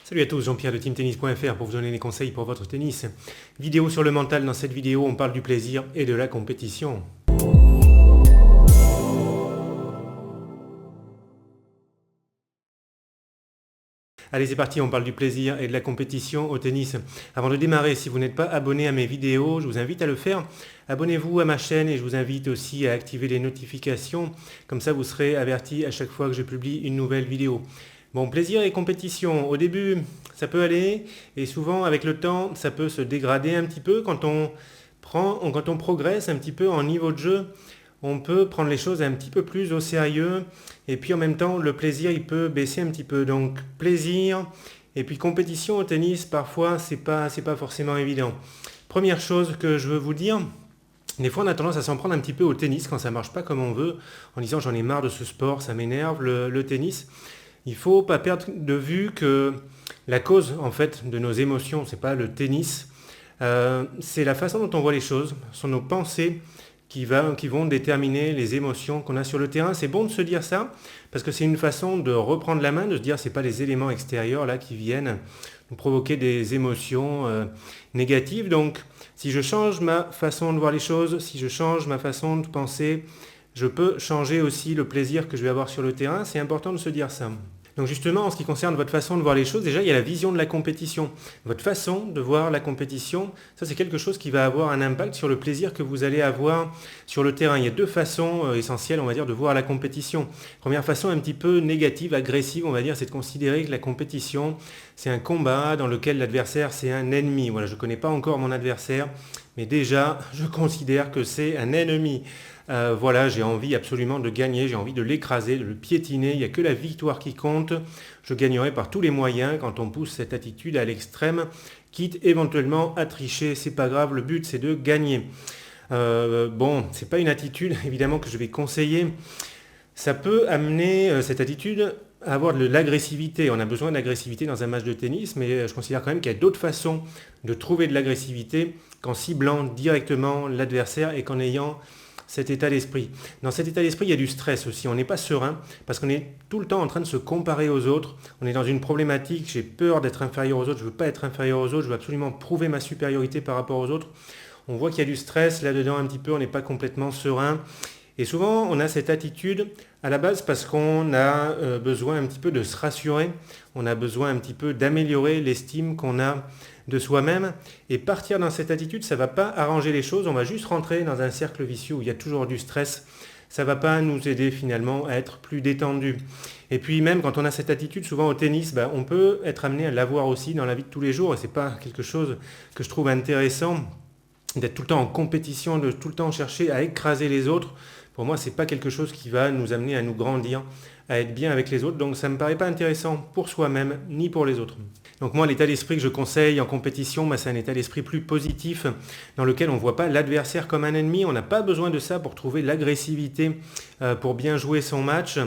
Salut à tous, Jean-Pierre de teamtennis.fr pour vous donner des conseils pour votre tennis. Vidéo sur le mental. Dans cette vidéo, on parle du plaisir et de la compétition. Allez, c'est parti, on parle du plaisir et de la compétition au tennis. Avant de démarrer, si vous n'êtes pas abonné à mes vidéos, je vous invite à le faire. Abonnez-vous à ma chaîne et je vous invite aussi à activer les notifications. Comme ça, vous serez averti à chaque fois que je publie une nouvelle vidéo. Bon, plaisir et compétition. Au début, ça peut aller et souvent, avec le temps, ça peut se dégrader un petit peu. Quand on progresse un petit peu en niveau de jeu, on peut prendre les choses un petit peu plus au sérieux et puis en même temps le plaisir il peut baisser un petit peu. Donc plaisir et puis compétition au tennis parfois c'est pas forcément évident. Première chose que je veux vous dire, des fois on a tendance à s'en prendre un petit peu au tennis quand ça marche pas comme on veut, en disant j'en ai marre de ce sport, ça m'énerve le tennis. Il faut pas perdre de vue que la cause en fait de nos émotions, c'est pas le tennis, c'est la façon dont on voit les choses, ce sont nos pensées qui vont déterminer les émotions qu'on a sur le terrain. C'est bon de se dire ça, parce que c'est une façon de reprendre la main, de se dire c'est pas les éléments extérieurs là qui viennent nous provoquer des émotions négatives. Donc si je change ma façon de voir les choses, si je change ma façon de penser, je peux changer aussi le plaisir que je vais avoir sur le terrain. C'est important de se dire ça. Donc justement, en ce qui concerne votre façon de voir les choses, déjà il y a la vision de la compétition. Votre façon de voir la compétition, ça c'est quelque chose qui va avoir un impact sur le plaisir que vous allez avoir sur le terrain. Il y a deux façons essentielles, on va dire, de voir la compétition. Première façon un petit peu négative, agressive, on va dire, c'est de considérer que la compétition, c'est un combat dans lequel l'adversaire c'est un ennemi. Voilà, je ne connais pas encore mon adversaire, mais déjà je considère que c'est un ennemi. Voilà, j'ai envie absolument de gagner, j'ai envie de l'écraser, de le piétiner, il n'y a que la victoire qui compte. Je gagnerai par tous les moyens quand on pousse cette attitude à l'extrême, quitte éventuellement à tricher, c'est pas grave, le but c'est de gagner. Bon, c'est pas une attitude évidemment que je vais conseiller. Ça peut amener cette attitude à avoir de l'agressivité. On a besoin d'agressivité dans un match de tennis, mais je considère quand même qu'il y a d'autres façons de trouver de l'agressivité qu'en ciblant directement l'adversaire et qu'en ayant cet état d'esprit. Dans cet état d'esprit, il y a du stress aussi. On n'est pas serein parce qu'on est tout le temps en train de se comparer aux autres. On est dans une problématique, j'ai peur d'être inférieur aux autres, je ne veux pas être inférieur aux autres, je veux absolument prouver ma supériorité par rapport aux autres. On voit qu'il y a du stress là-dedans un petit peu, on n'est pas complètement serein. Et souvent, on a cette attitude à la base parce qu'on a besoin un petit peu de se rassurer, on a besoin un petit peu d'améliorer l'estime qu'on a de soi-même. Et partir dans cette attitude, ça ne va pas arranger les choses, on va juste rentrer dans un cercle vicieux où il y a toujours du stress. Ça ne va pas nous aider finalement à être plus détendu. Et puis même quand on a cette attitude, souvent au tennis, on peut être amené à l'avoir aussi dans la vie de tous les jours. Et ce n'est pas quelque chose que je trouve intéressant d'être tout le temps en compétition, de tout le temps chercher à écraser les autres. Pour moi, ce n'est pas quelque chose qui va nous amener à nous grandir, à être bien avec les autres. Donc ça ne me paraît pas intéressant pour soi-même ni pour les autres. Donc moi, l'état d'esprit que je conseille en compétition, c'est un état d'esprit plus positif dans lequel on ne voit pas l'adversaire comme un ennemi. On n'a pas besoin de ça pour trouver l'agressivité, pour bien jouer son match.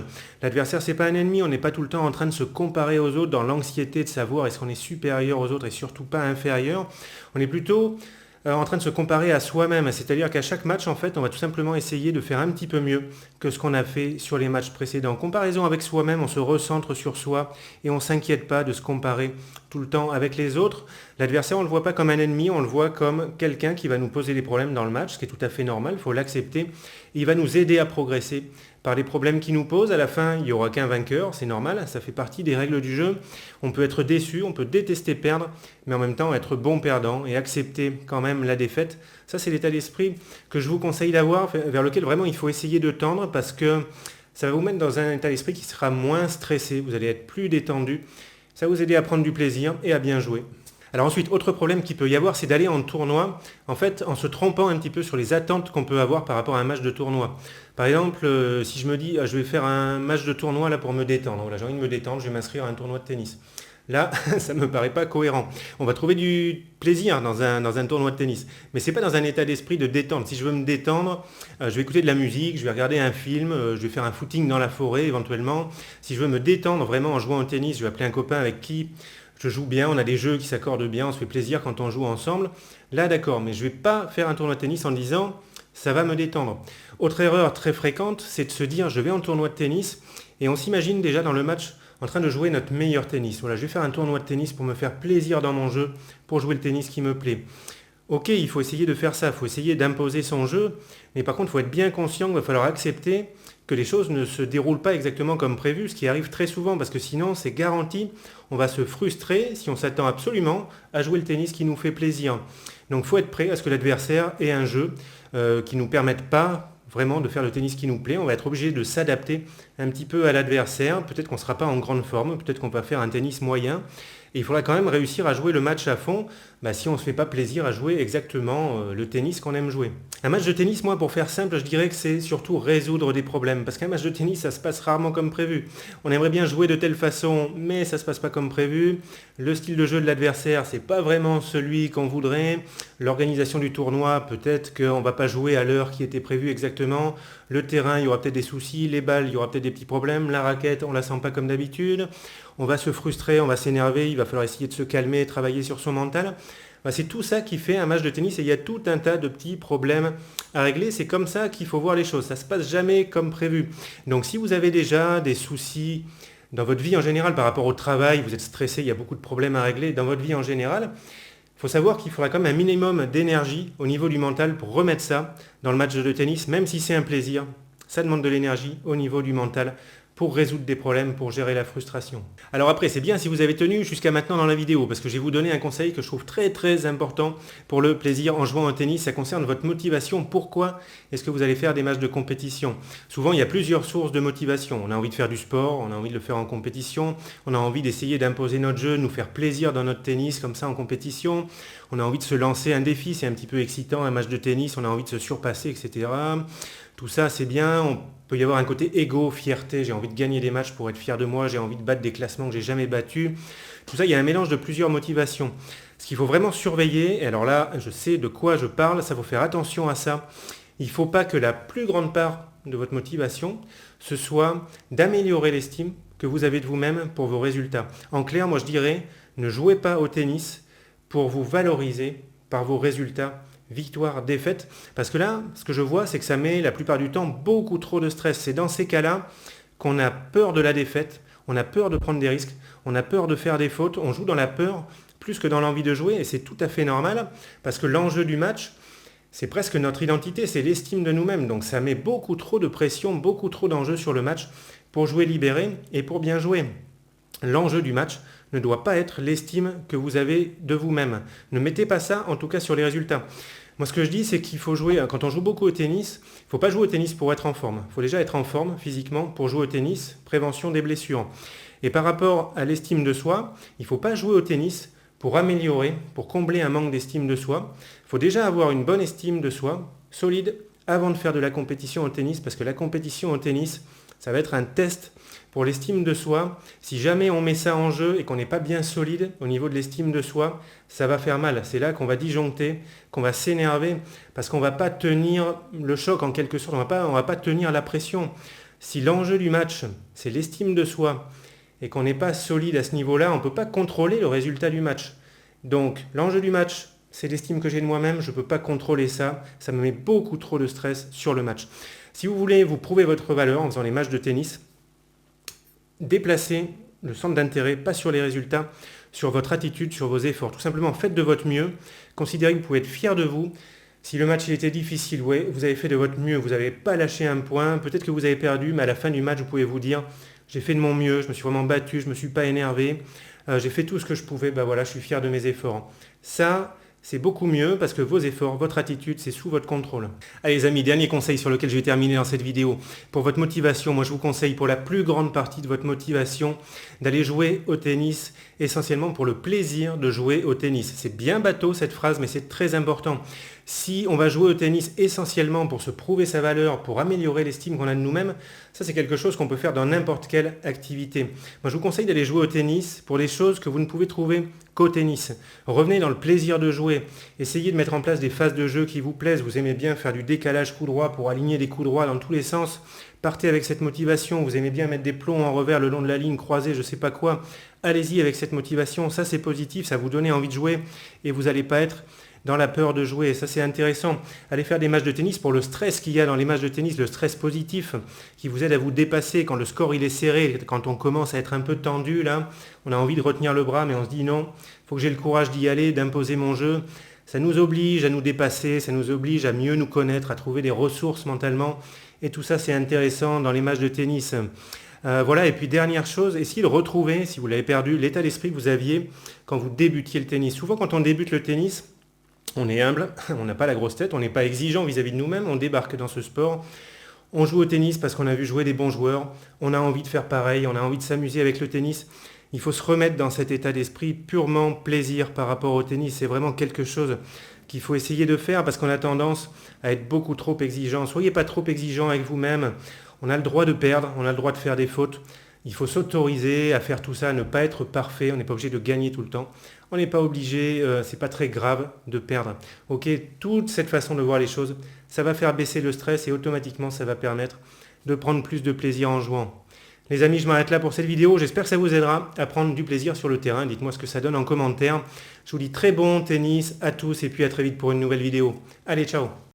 L'adversaire, ce n'est pas un ennemi. On n'est pas tout le temps en train de se comparer aux autres dans l'anxiété de savoir est-ce qu'on est supérieur aux autres et surtout pas inférieur. On est plutôt en train de se comparer à soi-même, c'est-à-dire qu'à chaque match, en fait, on va tout simplement essayer de faire un petit peu mieux que ce qu'on a fait sur les matchs précédents. En comparaison avec soi-même, on se recentre sur soi et on ne s'inquiète pas de se comparer tout le temps avec les autres. L'adversaire, on ne le voit pas comme un ennemi, on le voit comme quelqu'un qui va nous poser des problèmes dans le match, ce qui est tout à fait normal, il faut l'accepter. Il va nous aider à progresser par les problèmes qu'il nous pose. À la fin, il n'y aura qu'un vainqueur, c'est normal, ça fait partie des règles du jeu. On peut être déçu, on peut détester perdre, mais en même temps être bon perdant et accepter quand même la défaite. Ça, c'est l'état d'esprit que je vous conseille d'avoir, vers lequel vraiment il faut essayer de tendre parce que ça va vous mettre dans un état d'esprit qui sera moins stressé, vous allez être plus détendu, ça va vous aider à prendre du plaisir et à bien jouer. Alors ensuite, autre problème qu'il peut y avoir, c'est d'aller en tournoi, en fait, en se trompant un petit peu sur les attentes qu'on peut avoir par rapport à un match de tournoi. Par exemple, si je me dis, je vais faire un match de tournoi là pour me détendre, voilà, j'ai envie de me détendre, je vais m'inscrire à un tournoi de tennis. Là, ça ne me paraît pas cohérent. On va trouver du plaisir dans un tournoi de tennis, mais ce n'est pas dans un état d'esprit de détente. Si je veux me détendre, je vais écouter de la musique, je vais regarder un film, je vais faire un footing dans la forêt éventuellement. Si je veux me détendre vraiment en jouant au tennis, je vais appeler un copain avec qui je joue bien, on a des jeux qui s'accordent bien, on se fait plaisir quand on joue ensemble. Là, d'accord, mais je ne vais pas faire un tournoi de tennis en disant ça va me détendre. Autre erreur très fréquente, c'est de se dire je vais en tournoi de tennis et on s'imagine déjà dans le match en train de jouer notre meilleur tennis. Voilà, je vais faire un tournoi de tennis pour me faire plaisir dans mon jeu, pour jouer le tennis qui me plaît. Ok, il faut essayer de faire ça, il faut essayer d'imposer son jeu, mais par contre, il faut être bien conscient qu'il va falloir accepter que les choses ne se déroulent pas exactement comme prévu, ce qui arrive très souvent, parce que sinon, c'est garanti, on va se frustrer si on s'attend absolument à jouer le tennis qui nous fait plaisir. Donc, il faut être prêt à ce que l'adversaire ait un jeu qui ne nous permette pas vraiment de faire le tennis qui nous plaît. On va être obligé de s'adapter un petit peu à l'adversaire. Peut-être qu'on ne sera pas en grande forme, peut-être qu'on va faire un tennis moyen. Et il faudra quand même réussir à jouer le match à fond si on ne se fait pas plaisir à jouer exactement le tennis qu'on aime jouer. Un match de tennis, moi, pour faire simple, je dirais que c'est surtout résoudre des problèmes. Parce qu'un match de tennis, ça se passe rarement comme prévu. On aimerait bien jouer de telle façon, mais ça ne se passe pas comme prévu. Le style de jeu de l'adversaire, c'est pas vraiment celui qu'on voudrait. L'organisation du tournoi, peut-être qu'on ne va pas jouer à l'heure qui était prévue exactement. Le terrain, il y aura peut-être des soucis. Les balles, il y aura peut-être des petits problèmes. La raquette, on ne la sent pas comme d'habitude. On va se frustrer, on va s'énerver, il va falloir essayer de se calmer, travailler sur son mental. C'est tout ça qui fait un match de tennis et il y a tout un tas de petits problèmes à régler. C'est comme ça qu'il faut voir les choses. Ça ne se passe jamais comme prévu. Donc si vous avez déjà des soucis dans votre vie en général par rapport au travail, vous êtes stressé, il y a beaucoup de problèmes à régler dans votre vie en général, il faut savoir qu'il faudra quand même un minimum d'énergie au niveau du mental pour remettre ça dans le match de tennis, même si c'est un plaisir. Ça demande de l'énergie au niveau du mental pour résoudre des problèmes, pour gérer la frustration. Alors après, c'est bien si vous avez tenu jusqu'à maintenant dans la vidéo, parce que je vais vous donner un conseil que je trouve très très important pour le plaisir en jouant au tennis. Ça concerne votre motivation. Pourquoi est-ce que vous allez faire des matchs de compétition? Souvent, il y a plusieurs sources de motivation. On a envie de faire du sport, on a envie de le faire en compétition, on a envie d'essayer d'imposer notre jeu, de nous faire plaisir dans notre tennis comme ça en compétition. On a envie de se lancer un défi, c'est un petit peu excitant, un match de tennis, on a envie de se surpasser, etc. Tout ça, c'est bien. On peut y avoir un côté égo, fierté. J'ai envie de gagner des matchs pour être fier de moi. J'ai envie de battre des classements que j'ai jamais battus. Tout ça, il y a un mélange de plusieurs motivations. Ce qu'il faut vraiment surveiller, et alors là, je sais de quoi je parle, ça faut faire attention à ça. Il ne faut pas que la plus grande part de votre motivation, ce soit d'améliorer l'estime que vous avez de vous-même pour vos résultats. En clair, moi je dirais, ne jouez pas au tennis pour vous valoriser par vos résultats, victoire, défaite, parce que là, ce que je vois, c'est que ça met la plupart du temps beaucoup trop de stress. C'est dans ces cas-là qu'on a peur de la défaite, on a peur de prendre des risques, on a peur de faire des fautes, on joue dans la peur plus que dans l'envie de jouer, et c'est tout à fait normal, parce que l'enjeu du match, c'est presque notre identité, c'est l'estime de nous-mêmes, donc ça met beaucoup trop de pression, beaucoup trop d'enjeux sur le match pour jouer libéré et pour bien jouer. L'enjeu du match ne doit pas être l'estime que vous avez de vous-même. Ne mettez pas ça, en tout cas, sur les résultats. Moi, ce que je dis, c'est qu'il faut jouer, quand on joue beaucoup au tennis, il ne faut pas jouer au tennis pour être en forme. Il faut déjà être en forme physiquement pour jouer au tennis, prévention des blessures. Et par rapport à l'estime de soi, il ne faut pas jouer au tennis pour améliorer, pour combler un manque d'estime de soi. Il faut déjà avoir une bonne estime de soi, solide, avant de faire de la compétition au tennis, parce que la compétition au tennis, ça va être un test pour l'estime de soi. Si jamais on met ça en jeu et qu'on n'est pas bien solide au niveau de l'estime de soi, ça va faire mal. C'est là qu'on va disjoncter, qu'on va s'énerver, parce qu'on ne va pas tenir le choc en quelque sorte, on va pas tenir la pression. Si l'enjeu du match, c'est l'estime de soi, et qu'on n'est pas solide à ce niveau-là, on ne peut pas contrôler le résultat du match. Donc l'enjeu du match, c'est l'estime que j'ai de moi-même, je ne peux pas contrôler ça, ça me met beaucoup trop de stress sur le match. Si vous voulez vous prouver votre valeur en faisant les matchs de tennis, déplacez le centre d'intérêt, pas sur les résultats, sur votre attitude, sur vos efforts. Tout simplement, faites de votre mieux. Considérez que vous pouvez être fier de vous. Si le match il était difficile, ouais, vous avez fait de votre mieux, vous n'avez pas lâché un point. Peut-être que vous avez perdu, mais à la fin du match, vous pouvez vous dire « j'ai fait de mon mieux, je me suis vraiment battu, je ne me suis pas énervé, j'ai fait tout ce que je pouvais, voilà, je suis fier de mes efforts. » Ça, c'est beaucoup mieux parce que vos efforts, votre attitude, c'est sous votre contrôle. Allez les amis, dernier conseil sur lequel je vais terminer dans cette vidéo. Pour votre motivation, moi je vous conseille pour la plus grande partie de votre motivation d'aller jouer au tennis, essentiellement pour le plaisir de jouer au tennis. C'est bien bateau cette phrase, mais c'est très important. Si on va jouer au tennis essentiellement pour se prouver sa valeur, pour améliorer l'estime qu'on a de nous-mêmes, ça c'est quelque chose qu'on peut faire dans n'importe quelle activité. Moi je vous conseille d'aller jouer au tennis pour des choses que vous ne pouvez trouver qu'au tennis. Revenez dans le plaisir de jouer. Essayez de mettre en place des phases de jeu qui vous plaisent. Vous aimez bien faire du décalage coup droit pour aligner des coups droits dans tous les sens. Partez avec cette motivation. Vous aimez bien mettre des plombs en revers le long de la ligne croisée, je ne sais pas quoi. Allez-y avec cette motivation, ça c'est positif, ça vous donne envie de jouer et vous n'allez pas être dans la peur de jouer. Ça c'est intéressant. Allez faire des matchs de tennis pour le stress qu'il y a dans les matchs de tennis, le stress positif qui vous aide à vous dépasser quand le score il est serré, quand on commence à être un peu tendu là, on a envie de retenir le bras mais on se dit non, il faut que j'ai le courage d'y aller, d'imposer mon jeu. Ça nous oblige à nous dépasser, ça nous oblige à mieux nous connaître, à trouver des ressources mentalement et tout ça c'est intéressant dans les matchs de tennis. Voilà, et puis dernière chose, essayez de retrouver, si vous l'avez perdu, l'état d'esprit que vous aviez quand vous débutiez le tennis. Souvent quand on débute le tennis, on est humble, on n'a pas la grosse tête, on n'est pas exigeant vis-à-vis de nous-mêmes, on débarque dans ce sport. On joue au tennis parce qu'on a vu jouer des bons joueurs, on a envie de faire pareil, on a envie de s'amuser avec le tennis. Il faut se remettre dans cet état d'esprit purement plaisir par rapport au tennis. C'est vraiment quelque chose qu'il faut essayer de faire parce qu'on a tendance à être beaucoup trop exigeant. Soyez pas trop exigeant avec vous-même. On a le droit de perdre, on a le droit de faire des fautes. Il faut s'autoriser à faire tout ça, à ne pas être parfait. On n'est pas obligé de gagner tout le temps. On n'est pas obligé, c'est pas très grave de perdre. Ok, toute cette façon de voir les choses, ça va faire baisser le stress et automatiquement ça va permettre de prendre plus de plaisir en jouant. Les amis, je m'arrête là pour cette vidéo. J'espère que ça vous aidera à prendre du plaisir sur le terrain. Dites-moi ce que ça donne en commentaire. Je vous dis très bon tennis à tous et puis à très vite pour une nouvelle vidéo. Allez, ciao!